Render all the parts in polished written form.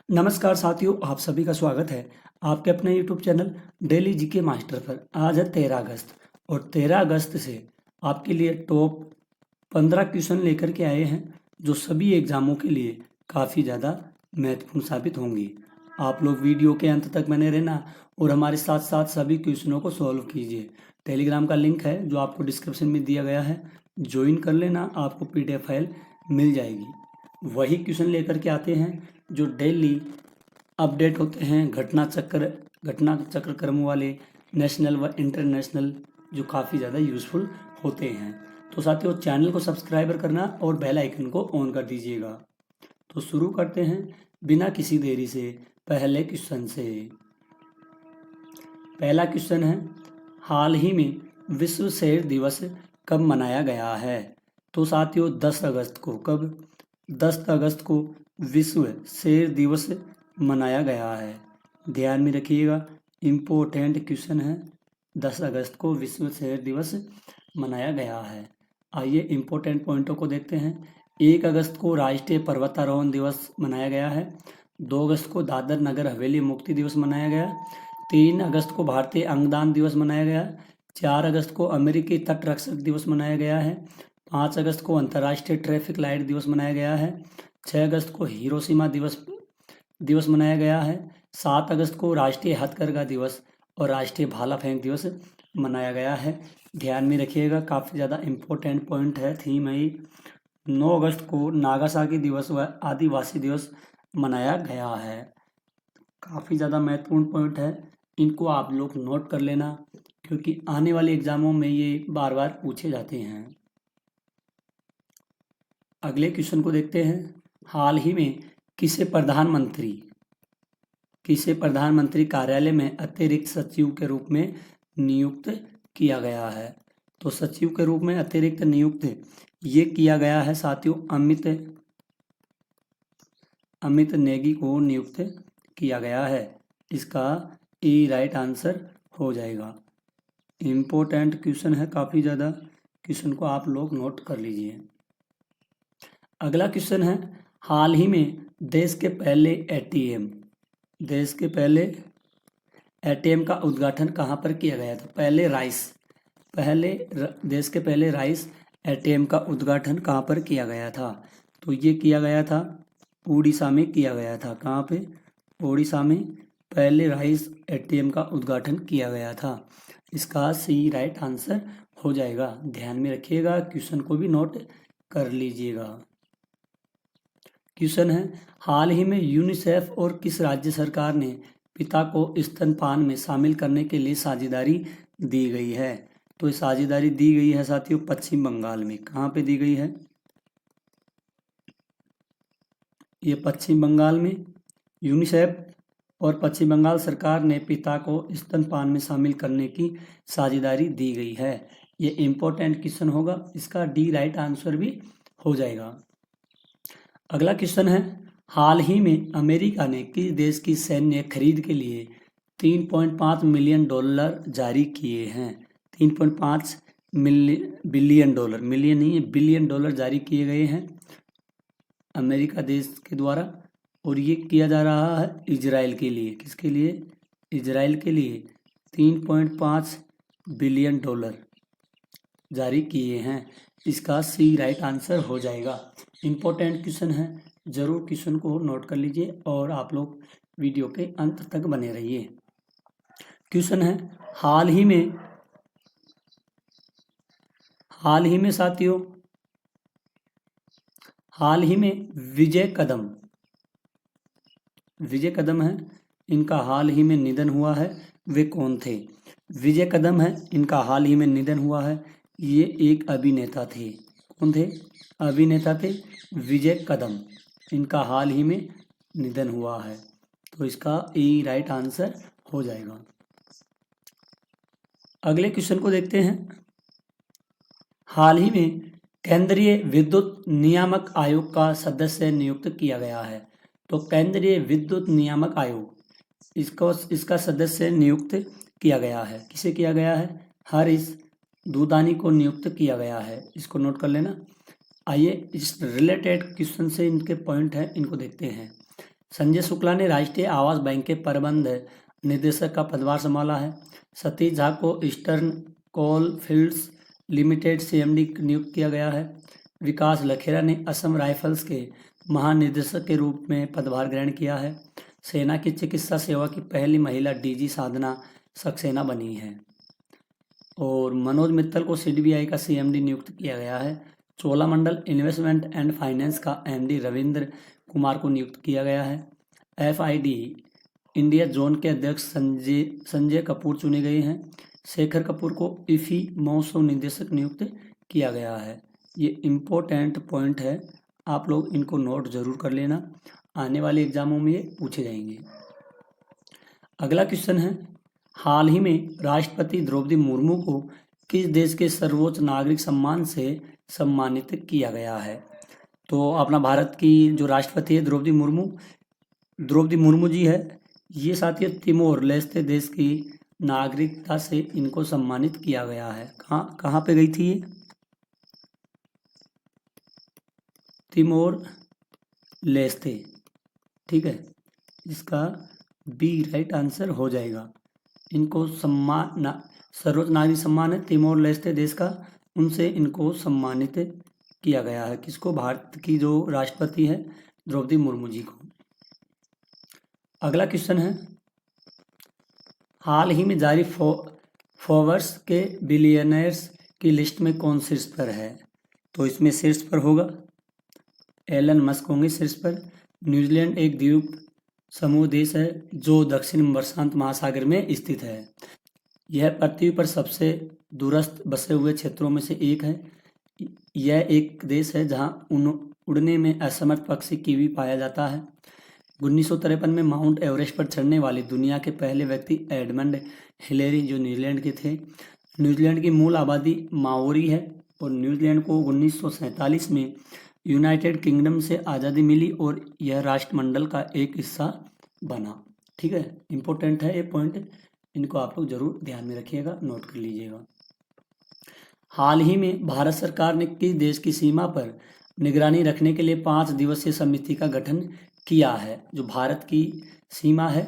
नमस्कार साथियों, आप सभी का स्वागत है आपके अपने YouTube channel daily GK master पर। आज है 13 अगस्त और 13 अगस्त से आपके लिए टॉप 15 क्वेश्चन लेकर के आए हैं जो सभी एग्जामों के लिए काफ़ी ज़्यादा महत्वपूर्ण साबित होंगी। आप लोग वीडियो के अंत तक बने रहना और हमारे साथ साथ सभी क्वेश्चनों को सॉल्व कीजिए। टेलीग्राम का लिंक है जो आपको डिस्क्रिप्शन में दिया गया है, ज्वाइन कर लेना, आपको पीडीएफ फाइल मिल जाएगी। वही क्वेश्चन लेकर के आते हैं जो डेली अपडेट होते हैं, घटना चक्र क्रम वाले, नेशनल व इंटरनेशनल, जो काफ़ी ज़्यादा यूज़फुल होते हैं। तो साथियों, चैनल को सब्सक्राइब करना और बेल आइकन को ऑन कर दीजिएगा। तो शुरू करते हैं बिना किसी देरी से पहले क्वेश्चन से। पहला क्वेश्चन है, हाल ही में विश्व शेर दिवस कब मनाया गया है? तो साथियों 10 अगस्त को। कब? 10 अगस्त को विश्व शेर दिवस मनाया गया है। ध्यान में रखिएगा, इम्पोर्टेंट क्वेश्चन है। 10 अगस्त को विश्व शेर दिवस मनाया गया है। आइए इम्पोर्टेंट पॉइंटों को देखते हैं। 1 अगस्त को राष्ट्रीय पर्वतारोहण दिवस मनाया गया है। 2 अगस्त को दादर नगर हवेली मुक्ति दिवस मनाया गया। 3 अगस्त को भारतीय अंगदान दिवस मनाया गया। 4 अगस्त को अमेरिकी तट रक्षक दिवस मनाया गया है। 5 अगस्त को अंतर्राष्ट्रीय ट्रैफिक लाइट दिवस मनाया गया है। 6 अगस्त को हिरोशिमा दिवस मनाया गया है। 7 अगस्त को राष्ट्रीय हथकरघा दिवस और राष्ट्रीय भाला फेंक दिवस मनाया गया है। ध्यान में रखिएगा, काफ़ी ज़्यादा इम्पोर्टेंट पॉइंट है, थीम है। 9 अगस्त को नागासाकी दिवस व आदिवासी दिवस मनाया गया है। काफ़ी ज़्यादा महत्वपूर्ण पॉइंट है, इनको आप लोग नोट कर लेना क्योंकि आने वाले एग्जामों में ये बार बार पूछे जाते हैं। अगले क्वेश्चन को देखते हैं। हाल ही में किसे प्रधानमंत्री कार्यालय में अतिरिक्त सचिव के रूप में नियुक्त किया गया है? तो सचिव के रूप में अतिरिक्त नियुक्त ये किया गया है साथियों, अमित नेगी को नियुक्त किया गया है। इसका ई राइट आंसर हो जाएगा। इम्पोर्टेंट क्वेश्चन है, काफ़ी ज़्यादा, क्वेश्चन को आप लोग नोट कर लीजिए। अगला क्वेश्चन है, हाल ही में देश के पहले एटीएम का उद्घाटन कहाँ पर किया गया था? देश के पहले राइस एटीएम का उद्घाटन कहाँ पर किया गया था? तो ये किया गया था उड़ीसा में किया गया था। कहाँ पे? उड़ीसा में पहले राइस एटीएम का उद्घाटन किया गया था। इसका सी राइट आंसर हो जाएगा। ध्यान में रखिएगा, क्वेश्चन को भी नोट कर लीजिएगा। क्वेश्चन है, हाल ही में यूनिसेफ और किस राज्य सरकार ने पिता को स्तनपान में शामिल करने के लिए साझेदारी दी गई है? तो साझेदारी दी गई है साथियों पश्चिम बंगाल में। कहाँ पे दी गई है? ये पश्चिम बंगाल में यूनिसेफ और पश्चिम बंगाल सरकार ने पिता को स्तनपान में शामिल करने की साझेदारी दी गई है। ये इम्पोर्टेंट क्वेश्चन होगा, इसका डी राइट आंसर भी हो जाएगा। अगला क्वेश्चन है, हाल ही में अमेरिका ने किस देश की सैन्य खरीद के लिए 3.5 मिलियन डॉलर जारी किए हैं? 3.5 बिलियन डॉलर, मिलियन नहीं है, बिलियन डॉलर जारी किए गए हैं अमेरिका देश के द्वारा, और ये किया जा रहा है इजराइल के लिए। किसके लिए? इजराइल के लिए 3.5 बिलियन डॉलर जारी किए हैं। इसका सी राइट आंसर हो जाएगा। इम्पोर्टेंट क्वेश्चन है, जरूर क्वेश्चन को नोट कर लीजिए और आप लोग वीडियो के अंत तक बने रहिए। क्वेश्चन है, हाल ही में साथियों, हाल ही में विजय कदम है, इनका हाल ही में निधन हुआ है। वे कौन थे? विजय कदम है, इनका हाल ही में निधन हुआ है। ये एक अभिनेता थे। कौन थे? अभिनेता थे विजय कदम, इनका हाल ही में निधन हुआ है। तो इसका ए राइट आंसर हो जाएगा। अगले क्वेश्चन को देखते हैं। हाल ही में केंद्रीय विद्युत नियामक आयोग का सदस्य नियुक्त किया गया है। तो केंद्रीय विद्युत नियामक आयोग, इसका सदस्य नियुक्त किया गया है। किसे किया गया है? हरीश दूधानी को नियुक्त किया गया है। इसको नोट कर लेना। आइए इस रिलेटेड क्वेश्चन से इनके पॉइंट हैं, इनको देखते हैं। संजय शुक्ला ने राष्ट्रीय आवास बैंक के प्रबंध निदेशक का पदभार संभाला है। सतीश झा को ईस्टर्न कोल फील्ड्स लिमिटेड सीएमडी नियुक्त किया गया है। विकास लखेरा ने असम राइफल्स के महानिदेशक के रूप में पदभार ग्रहण किया है। सेना की चिकित्सा सेवा की पहली महिला डीजी साधना सक्सेना बनी है। और मनोज मित्तल को सीडीबीआई का सीएमडी नियुक्त किया गया है। चोलामंडल इन्वेस्टमेंट एंड फाइनेंस का एमडी रविंद्र कुमार को नियुक्त किया गया है। एफआईडी इंडिया जोन के अध्यक्ष संजय कपूर चुने गए हैं। शेखर कपूर को इफी महोत्सव निदेशक नियुक्त किया गया है। ये इम्पोर्टेंट पॉइंट है, आप लोग इनको नोट जरूर कर लेना, आने वाले एग्जामों में ये पूछे जाएंगे। अगला क्वेश्चन है, हाल ही में राष्ट्रपति द्रौपदी मुर्मू को किस देश के सर्वोच्च नागरिक सम्मान से सम्मानित किया गया है? तो अपना भारत की जो राष्ट्रपति है द्रौपदी मुर्मू जी है, ये साथियों तिमोर लेस्ते देश की नागरिकता से इनको सम्मानित किया गया है। कहाँ पे गई थी ये? तिमोर लेस्ते, ठीक है, इसका बी राइट आंसर हो जाएगा। इनको सर्वोच्च नागरिक सम्मान है तिमोर लेस्ते देश का, उनसे इनको सम्मानित किया गया है। किसको? भारत की जो राष्ट्रपति है द्रौपदी मुर्मू जी को। अगला क्वेश्चन है, हाल ही में जारी फोर्ब्स के बिलियनर्स की लिस्ट में कौन शीर्ष पर है? तो इसमें शीर्ष पर होगा एलन मस्क होंगे शीर्ष पर। न्यूजीलैंड एक द्वीप समूह देश है जो दक्षिण प्रशांत महासागर में स्थित है। यह पृथ्वी पर सबसे दूरस्थ बसे हुए क्षेत्रों में से एक है। यह एक देश है जहां उड़ने में असमर्थ पक्षी कीवी पाया जाता है। 1953 में माउंट एवरेस्ट पर चढ़ने वाले दुनिया के पहले व्यक्ति एडमंड हिलेरी जो न्यूजीलैंड के थे। न्यूजीलैंड की मूल आबादी माओरी है और न्यूजीलैंड को 1947 में यूनाइटेड किंगडम से आज़ादी मिली और यह राष्ट्रमंडल का एक हिस्सा बना। ठीक है, इंपॉर्टेंट है ये पॉइंट, इनको आप लोग जरूर ध्यान में रखिएगा, नोट कर लीजिएगा। हाल ही में भारत सरकार ने किस देश की सीमा पर निगरानी रखने के लिए 5 दिवसीय समिति का गठन किया है? जो भारत की सीमा है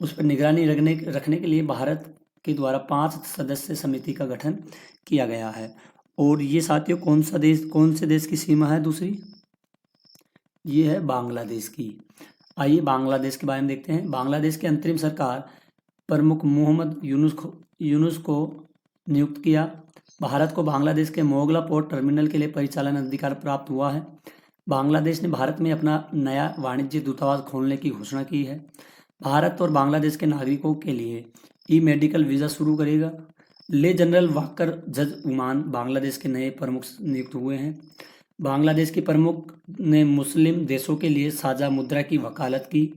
उस पर निगरानी रखने के लिए भारत के द्वारा 5 सदस्य समिति का गठन किया गया है। और ये साथियों कौन से देश की सीमा है? दूसरी ये है बांग्लादेश की। आइए बांग्लादेश के बारे में देखते हैं। बांग्लादेश के अंतरिम सरकार प्रमुख मोहम्मद यूनुस को नियुक्त किया। भारत को बांग्लादेश के मोगला पोर्ट टर्मिनल के लिए परिचालन अधिकार प्राप्त हुआ है। बांग्लादेश ने भारत में अपना नया वाणिज्य दूतावास खोलने की घोषणा की है। भारत और बांग्लादेश के नागरिकों के लिए ई मेडिकल वीज़ा शुरू करेगा। ले जनरल वाकर जज उमान बांग्लादेश के नए प्रमुख नियुक्त हुए हैं। बांग्लादेश के प्रमुख ने मुस्लिम देशों के लिए साझा मुद्रा की वकालत की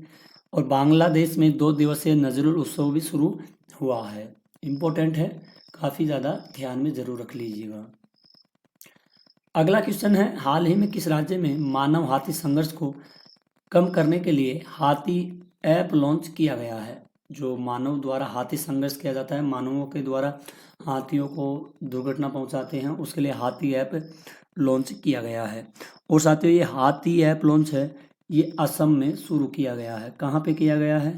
और बांग्लादेश में 2 दिवसीय नजरुल उत्सव भी शुरू हुआ है। इम्पोर्टेंट है, काफ़ी ज़्यादा ध्यान में जरूर रख लीजिएगा। अगला क्वेश्चन है, हाल ही में किस राज्य में मानव हाथी संघर्ष को कम करने के लिए हाथी ऐप लॉन्च किया गया है? जो मानव द्वारा हाथी संघर्ष किया जाता है, मानवों के द्वारा हाथियों को दुर्घटना पहुंचाते हैं, उसके लिए हाथी ऐप लॉन्च किया गया है। और साथियों ये हाथी ऐप लॉन्च है ये असम में शुरू किया गया है। कहाँ पे किया गया है?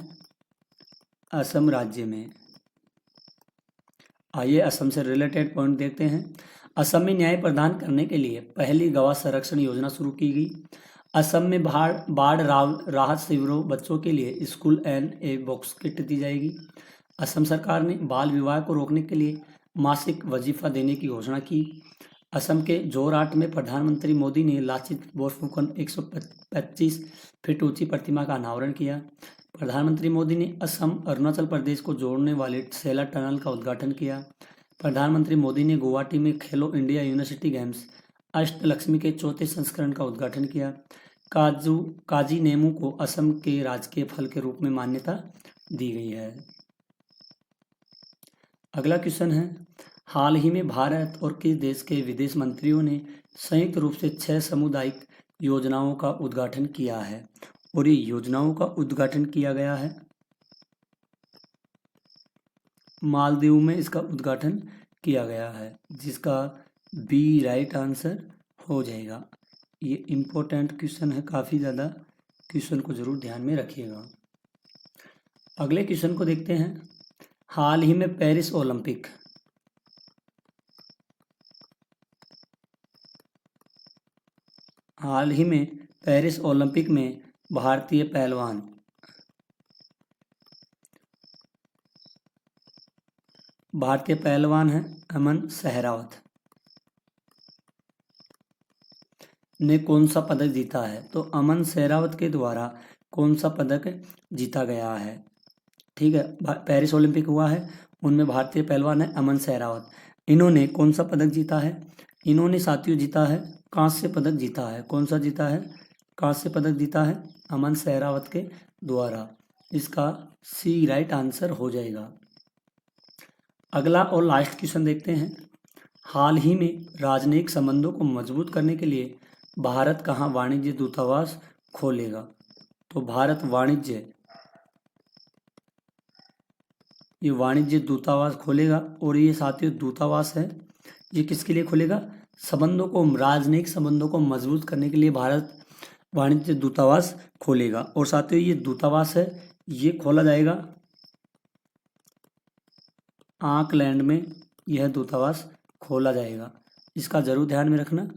असम राज्य में। आइए असम से रिलेटेड पॉइंट देखते हैं। असम में न्याय प्रदान करने के लिए पहली गवाह संरक्षण योजना शुरू की गई। असम में बाढ़ राहत शिविरों बच्चों के लिए school and a box kit दी जाएगी। असम सरकार ने बाल विवाह को रोकने के लिए मासिक वजीफा देने की घोषणा की। असम के जोरहाट में प्रधानमंत्री मोदी ने लाचित बोरफुकन 125 फीट ऊंची प्रतिमा का अनावरण किया। प्रधानमंत्री मोदी ने असम अरुणाचल प्रदेश को जोड़ने वाले सेला टनल का उद्घाटन किया। प्रधानमंत्री मोदी ने गुवाहाटी में खेलो इंडिया यूनिवर्सिटी गेम्स अष्टलक्ष्मी के 4थे संस्करण का उद्घाटन किया। काजी नेमू को असम के राजकीय फल के रूप में मान्यता दी गई है। अगला क्वेश्चन है, हाल ही में भारत और किस देश के विदेश मंत्रियों ने संयुक्त रूप से 6 सामुदायिक योजनाओं का उद्घाटन किया है? और ये योजनाओं का उद्घाटन किया गया है मालदीव में, इसका उद्घाटन किया गया है, जिसका बी राइट आंसर हो जाएगा। ये इम्पोर्टेंट क्वेश्चन है काफ़ी ज़्यादा, क्वेश्चन को जरूर ध्यान में रखिएगा। अगले क्वेश्चन को देखते हैं। हाल ही में पेरिस ओलंपिक में भारतीय पहलवान है अमन सहरावत ने कौन सा पदक जीता है? तो अमन सहरावत के द्वारा कौन सा पदक जीता गया है? ठीक है, पेरिस ओलंपिक हुआ है, उनमें भारतीय पहलवान है अमन सहरावत। इन्होंने कौन सा पदक जीता है? इन्होंने साथियों जीता है कांस्य पदक जीता है। कौन सा जीता है? कांस्य पदक जीता है अमन सहरावत के द्वारा। इसका सी राइट आंसर हो जाएगा। अगला और लास्ट क्वेश्चन देखते हैं। हाल ही में राजनयिक संबंधों को मजबूत करने के लिए भारत कहाँ वाणिज्य दूतावास खोलेगा? तो भारत वाणिज्य दूतावास खोलेगा। और ये साथियों दूतावास है, ये किसके लिए खोलेगा? राजनयिक संबंधों को मजबूत करने के लिए भारत वाणिज्य दूतावास खोलेगा। और साथियों ये दूतावास है, ये खोला जाएगा ऑकलैंड में। यह दूतावास खोला जाएगा। इसका जरूर ध्यान में रखना,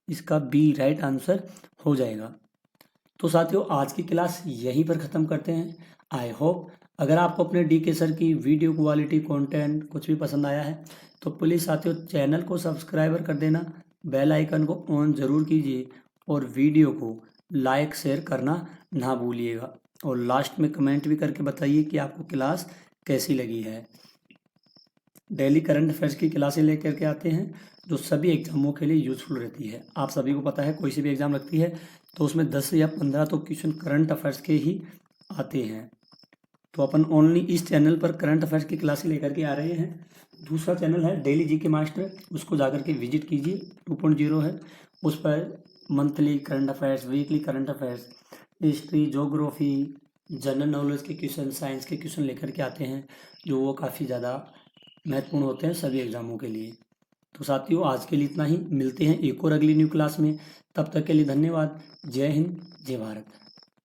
इसका बी राइट आंसर हो जाएगा। तो साथियों आज की क्लास यहीं पर ख़त्म करते हैं। आई होप अगर आपको अपने डी के सर की वीडियो क्वालिटी कंटेंट कुछ भी पसंद आया है तो प्लीज़ साथियों चैनल को सब्सक्राइबर कर देना, बेल आइकन को ऑन ज़रूर कीजिए और वीडियो को लाइक शेयर करना ना भूलिएगा। और लास्ट में कमेंट भी करके बताइए कि आपको क्लास कैसी लगी है। डेली करंट अफेयर्स की क्लासें लेकर के आते हैं जो सभी एग्जामों के लिए यूजफुल रहती है। आप सभी को पता है कोई सी भी एग्ज़ाम लगती है तो उसमें 10 या 15 तो क्वेश्चन करंट अफेयर्स के ही आते हैं। तो अपन ओनली इस चैनल पर करंट अफेयर्स की क्लासें लेकर के आ रहे हैं। दूसरा चैनल है डेली जीके मास्टर, उसको जाकर के विजिट कीजिए, 2.0 है। उस पर monthly current affairs, weekly current affairs, history, geography, general knowledge के क्वेश्चन, साइंस के क्वेश्चन लेकर के आते हैं जो वो काफ़ी ज़्यादा महत्वपूर्ण होते हैं सभी एग्जामों के लिए। तो साथियों आज के लिए इतना ही, मिलते हैं एक और अगली न्यू क्लास में। तब तक के लिए धन्यवाद। जय हिंद, जय भारत।